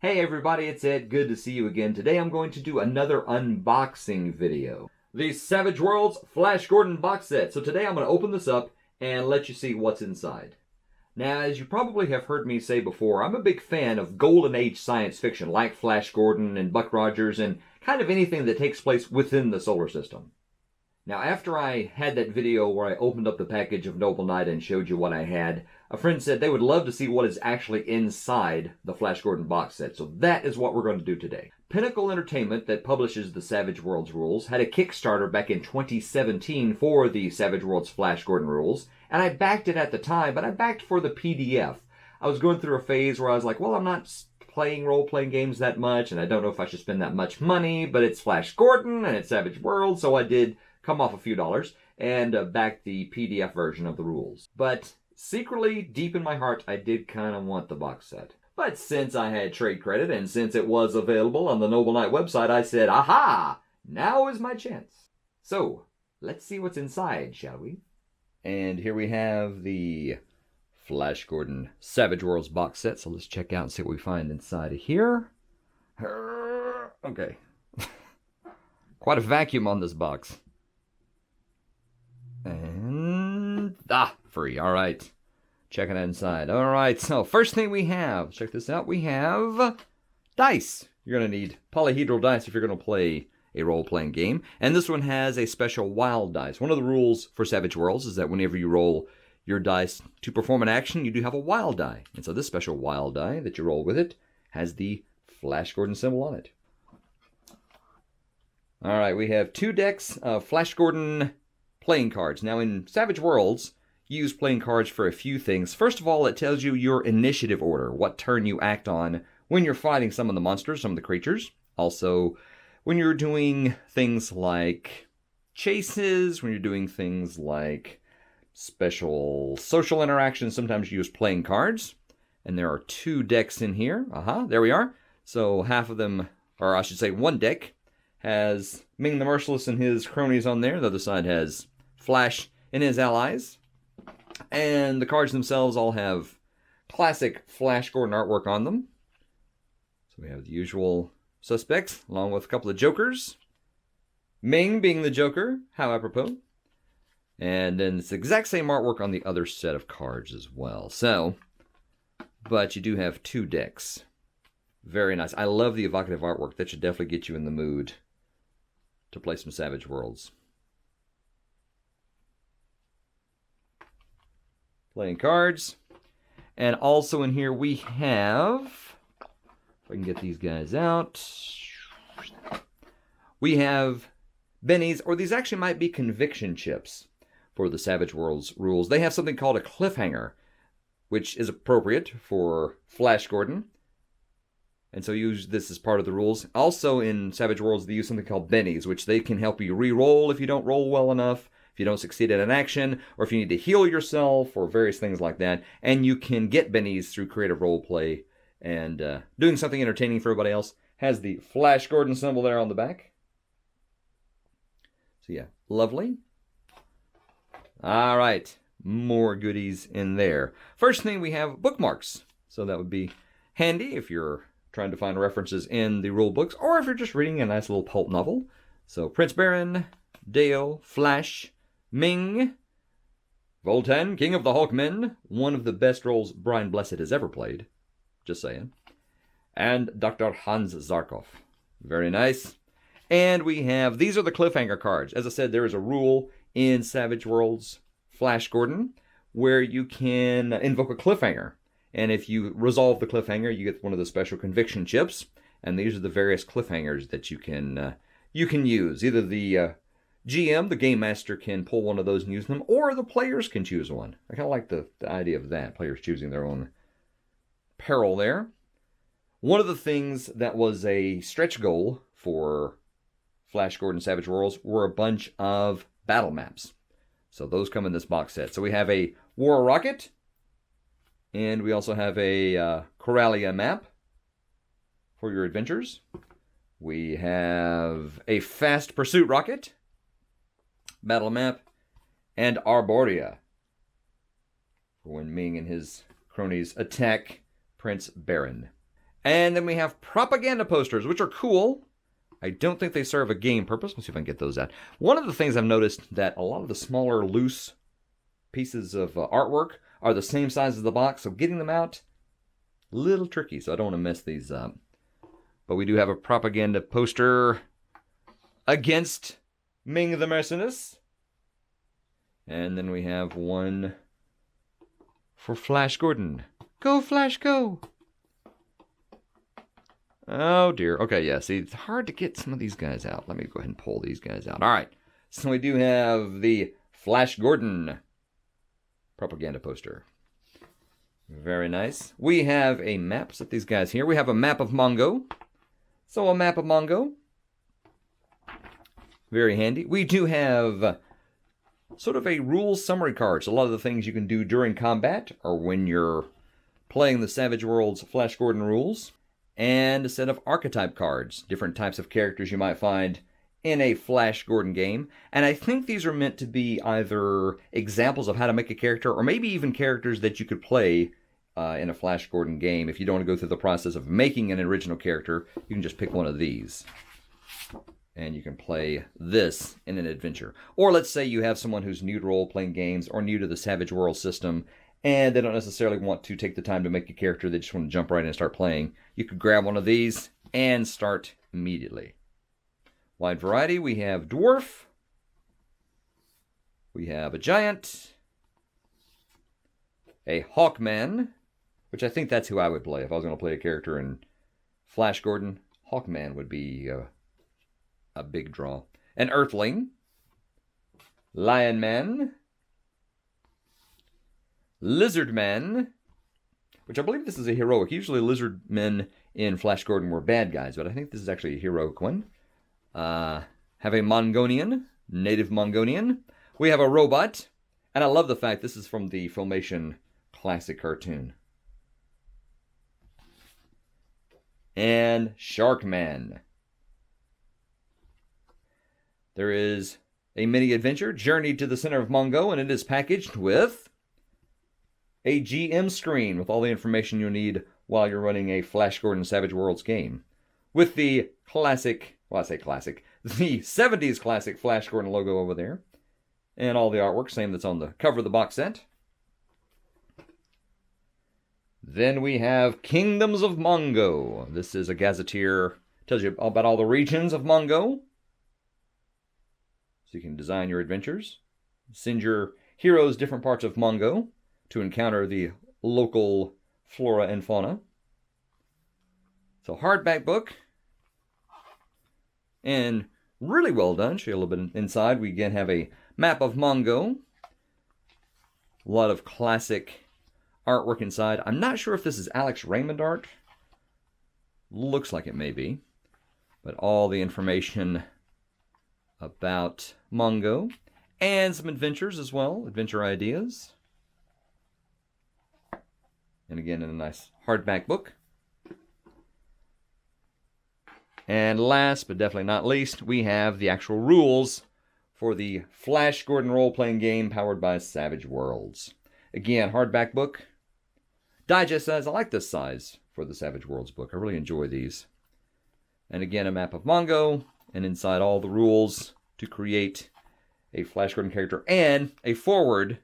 Hey everybody, it's Ed. Good to see you again. Today I'm going to do another unboxing video. The Savage Worlds Flash Gordon box set. So today I'm going to open this up and let you see what's inside. Now, as you probably have heard me say before, I'm a big fan of Golden Age science fiction like Flash Gordon and Buck Rogers and kind of anything that takes place within the solar system. Now, after I had that video where I opened up the package of Noble Knight and showed you what I had, a friend said they would love to see what is actually inside the Flash Gordon box set, so that is what we're going to do today. Pinnacle Entertainment, that publishes the Savage Worlds rules, had a Kickstarter back in 2017 for the Savage Worlds Flash Gordon rules, and I backed it at the time, but I backed for the PDF. I was going through a phase where I was like, well, I'm not playing role-playing games that much, and I don't know if I should spend that much money, but it's Flash Gordon and it's Savage Worlds, so I did come off a few dollars and back the PDF version of the rules. But secretly, deep in my heart, I did kind of want the box set. But since I had trade credit and since it was available on the Noble Knight website, I said, aha! Now is my chance. So, let's see what's inside, shall we? And here we have the Flash Gordon Savage Worlds box set. So let's check out and see what we find inside of here. Okay. Quite a vacuum on this box. And, free. All right. Checking it inside. All right. So, first thing we have, check this out. We have dice. You're going to need polyhedral dice if you're going to play a role-playing game. And this one has a special wild dice. One of the rules for Savage Worlds is that whenever you roll your dice to perform an action, you do have a wild die. And so this special wild die that you roll with it has the Flash Gordon symbol on it. All right. We have 2 decks of Flash Gordon playing cards. Now, in Savage Worlds, you use playing cards for a few things. First of all, it tells you your initiative order, what turn you act on when you're fighting some of the monsters, some of the creatures. Also, when you're doing things like chases, when you're doing things like special social interactions, sometimes you use playing cards. And there are 2 decks in here. There we are. So half of them, or I should say one deck, has Ming the Merciless and his cronies on there. The other side has Flash and his allies. And the cards themselves all have classic Flash Gordon artwork on them. So we have the usual suspects, along with a couple of jokers. Ming being the Joker, how apropos. And then it's the exact same artwork on the other set of cards as well. So, but you do have 2 decks. Very nice. I love the evocative artwork. That should definitely get you in the mood to play some Savage Worlds. Playing cards. And also in here we have, if I can get these guys out, we have bennies, or these actually might be conviction chips for the Savage Worlds rules. They have something called a cliffhanger, which is appropriate for Flash Gordon. And so use this as part of the rules. Also in Savage Worlds, they use something called bennies, which they can help you re-roll if you don't roll well enough, if you don't succeed at an action, or if you need to heal yourself, or various things like that. And you can get bennies through creative role play and doing something entertaining for everybody else. Has the Flash Gordon symbol there on the back. So yeah, lovely. All right, more goodies in there. First thing, we have bookmarks. So that would be handy if you're trying to find references in the rule books, or if you're just reading a nice little pulp novel. So Prince Barin, Deo, Flash, Ming, Voltan, King of the Hawkmen, one of the best roles Brian Blessed has ever played, just saying, and Dr. Hans Zarkov. Very nice. And we have, these are the cliffhanger cards. As I said, there is a rule in Savage Worlds Flash Gordon where you can invoke a cliffhanger. And if you resolve the cliffhanger, you get one of the special conviction chips. And these are the various cliffhangers that you can use. Either the GM, the Game Master, can pull one of those and use them, or the players can choose one. I kind of like the idea of that, players choosing their own peril there. One of the things that was a stretch goal for Flash Gordon Savage Worlds were a bunch of battle maps. So those come in this box set. So we have a War Rocket, and we also have a Coralia map for your adventures. We have a Fast Pursuit Rocket, battle map, and Arborea for when Ming and his cronies attack Prince Barin. And then we have propaganda posters, which are cool. I don't think they serve a game purpose. Let's see if I can get those out. One of the things I've noticed that a lot of the smaller, loose pieces of artwork are the same size as the box, so getting them out, a little tricky, so I don't want to mess these up. But we do have a propaganda poster against Ming the Merciless. And then we have one for Flash Gordon. Go, Flash, go! Oh, dear. Okay, yeah, see, it's hard to get some of these guys out. Let me go ahead and pull these guys out. All right, so we do have the Flash Gordon propaganda poster. Very nice. We have a map. Set these guys here. We have a map of Mongo. So a map of Mongo. Very handy. We do have sort of a rules summary card. So a lot of the things you can do during combat or when you're playing the Savage Worlds Flash Gordon rules. And a set of archetype cards, different types of characters you might find in a Flash Gordon game. And I think these are meant to be either examples of how to make a character, or maybe even characters that you could play in a Flash Gordon game. If you don't want to go through the process of making an original character, you can just pick one of these. And you can play this in an adventure. Or let's say you have someone who's new to role-playing games or new to the Savage World system, and they don't necessarily want to take the time to make a character. They just want to jump right in and start playing. You could grab one of these and start immediately. Wide variety. We have Dwarf. We have a Giant. A Hawkman, which I think that's who I would play. If I was going to play a character in Flash Gordon, Hawkman would be a big draw. An Earthling. Lion Man. Lizard Man, which I believe this is a heroic. Usually lizard men in Flash Gordon were bad guys, but I think this is actually a heroic one. Have a Mongolian, native Mongolian. We have a robot, and I love the fact this is from the Filmation classic cartoon. And Sharkman. There is a mini adventure, Journey to the Center of Mongo, and it is packaged with a GM screen with all the information you'll need while you're running a Flash Gordon Savage Worlds game. With the classic, well, I say classic, the 70s classic Flash Gordon logo over there. And all the artwork, same that's on the cover of the box set. Then we have Kingdoms of Mongo. This is a gazetteer, tells you about all the regions of Mongo. So you can design your adventures. Send your heroes different parts of Mongo to encounter the local flora and fauna. So hardback book. And really well done. Show you a little bit inside. We again have a map of Mongo. A lot of classic artwork inside. I'm not sure if this is Alex Raymond art. Looks like it may be. But all the information about Mongo. And some adventures as well. Adventure ideas. And again, in a nice hardback book. And last, but definitely not least, we have the actual rules for the Flash Gordon role-playing game powered by Savage Worlds. Again, hardback book. Digest size. I like this size for the Savage Worlds book. I really enjoy these. And again, a map of Mongo. And inside all the rules to create a Flash Gordon character. And a foreword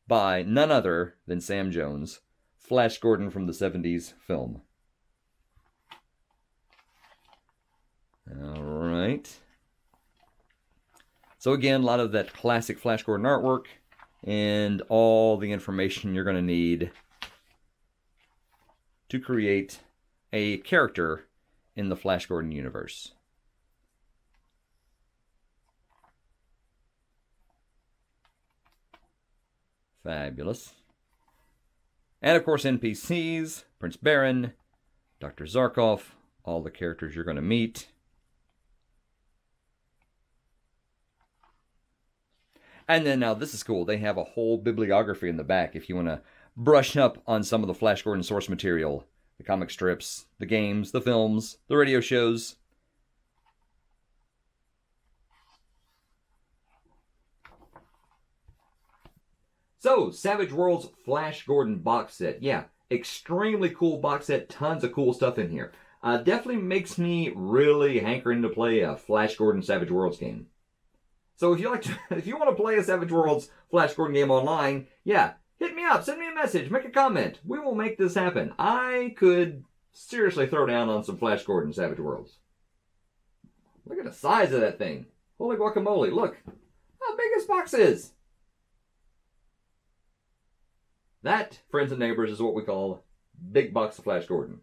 by none other than Sam Jones. Flash Gordon from the 70s film. All right. So again, a lot of that classic Flash Gordon artwork and all the information you're going to need to create a character in the Flash Gordon universe. Fabulous. And of course, NPCs, Prince Barin, Dr. Zarkov, all the characters you're going to meet. And then now this is cool. They have a whole bibliography in the back if you want to brush up on some of the Flash Gordon source material. The comic strips, the games, the films, the radio shows. So, Savage Worlds Flash Gordon box set. Yeah, Extremely cool box set, tons of cool stuff in here. Definitely makes me really hankering to play a Flash Gordon Savage Worlds game. So if you if you want to play a Savage Worlds Flash Gordon game online, yeah, hit me up, send me a message, make a comment. We will make this happen. I could seriously throw down on some Flash Gordon Savage Worlds. Look at the size of that thing. Holy guacamole, look how big this box is. That, friends and neighbors, is what we call Big Box of Flash Gordon.